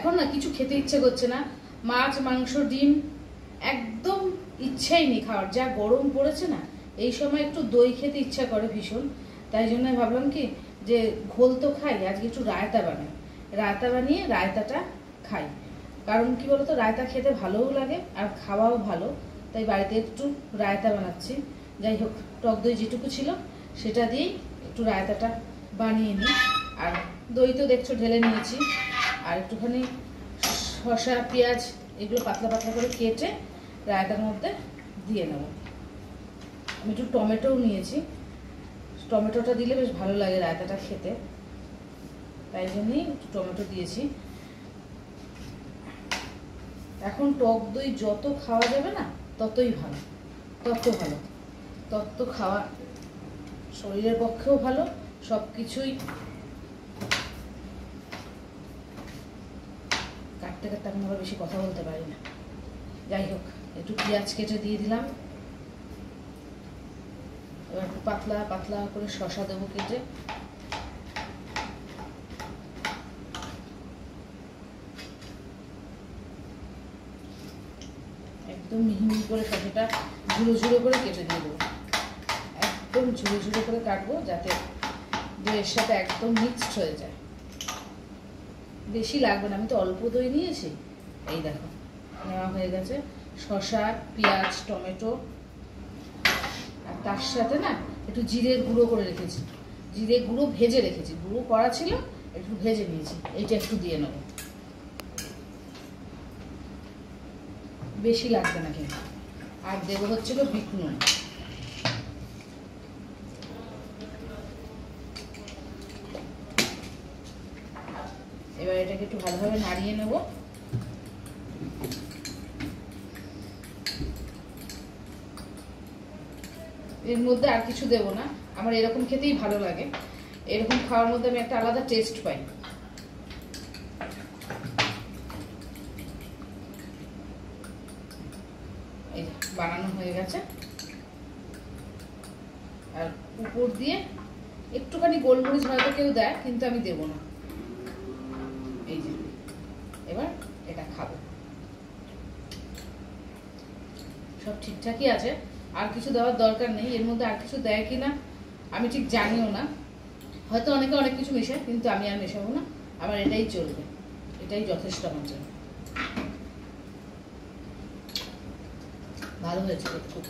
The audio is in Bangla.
এখন না কিছু খেতে ইচ্ছে করছে না, মাছ মাংস ডিম একদম ইচ্ছাই নেই খাওয়ার, যা গরম পড়েছে না। এই সময় একটু দই খেতে ইচ্ছা করে ভীষণ, তাই জন্য ভাবলাম কি যে ঘোল তো খাই, আজকে একটু রায়তা বানাই, রায়তা বানিয়ে রায়তাটা খাই। কারণ কি বলতো, রায়তা খেতে ভালোও লাগে আর খাওয়াও ভালো, তাই বাড়িতে একটু রায়তা বানাচ্ছি। যাই হোক, টক দই যেটুকু ছিল সেটা দিয়েই একটু রায়তাটা বানিয়ে নিই। আর দই তো দেখছো ঢেলে নিয়েছি, আর একটুখানি শসা পেঁয়াজ এগুলো পাতলা পাতলা করে কেটে রায়তার মধ্যে দিয়ে নেব। আমি একটু টমেটোও নিয়েছি, টমেটোটা দিলে বেশ ভালো লাগে রায়তাটা খেতে, তাই জন্যই একটু টমেটো দিয়েছি। এখন টক দই যত খাওয়া যাবে না ততই ভালো, তত খাওয়া শরীরের পক্ষেও ভালো, সব কিছুই। কাটতে কাটতে আমি আবার বেশি কথা বলতে পারি না। যাই হোক, একটু পেঁয়াজ কেটে দিয়ে দিলাম, এবার একটু পাতলা পাতলা করে শসা দেবো কেটে। একদম মিহি মিহি করে শসাটা ঝুড়ো ঝুড়ো করে কেটে দিয়ে দেবো, একদম ঝুড়ো ঝুড়ো করে কাটবো যাতে দইয়ের সাথে একদম মিক্সড হয়ে যায়। বেশি লাগবে না, আমি তো অল্প দই নিয়েছি। এই দেখো নেওয়া হয়ে গেছে শসা পেঁয়াজ টমেটো, আর তার সাথে না একটু জিরের গুঁড়ো করে রেখেছি, জিরে গুঁড়ো ভেজে রেখেছি, গুঁড়ো করা ছিল একটু ভেজে নিয়েছি, এইটা একটু দিয়ে নেবো। বেশি লাগবে না কিন্তু। আর দেবো হচ্ছিল বিট নুন। এবার এটাকে একটু ভালোভাবে নাড়িয়ে নেব। এর মধ্যে আর কিছু দেব না, আমার এরকম খেতেই ভালো লাগে, এরকম খাওয়ার মধ্যে আমি একটা আলাদা টেস্ট পাই। এই বানানো হয়ে গেছে, আর উপর দিয়ে একটুখানি গোলমরিচ হয়তো কেউ দেয়, কিন্তু আমি দেব না। এই যে এবার এটা খাবো, সব ঠিকঠাকই আছে, আর কিছু দেওয়ার দরকার নেই। এর মধ্যে আর কিছু দেয় কিনা আমি ঠিক জানিও না, হয়তো অনেকে অনেক কিছু মেশায়, কিন্তু আমি আর মেশাবো না, আমার এটাই চলবে, এটাই যথেষ্ট আমার জন্য। ভালো হয়েছে খুব।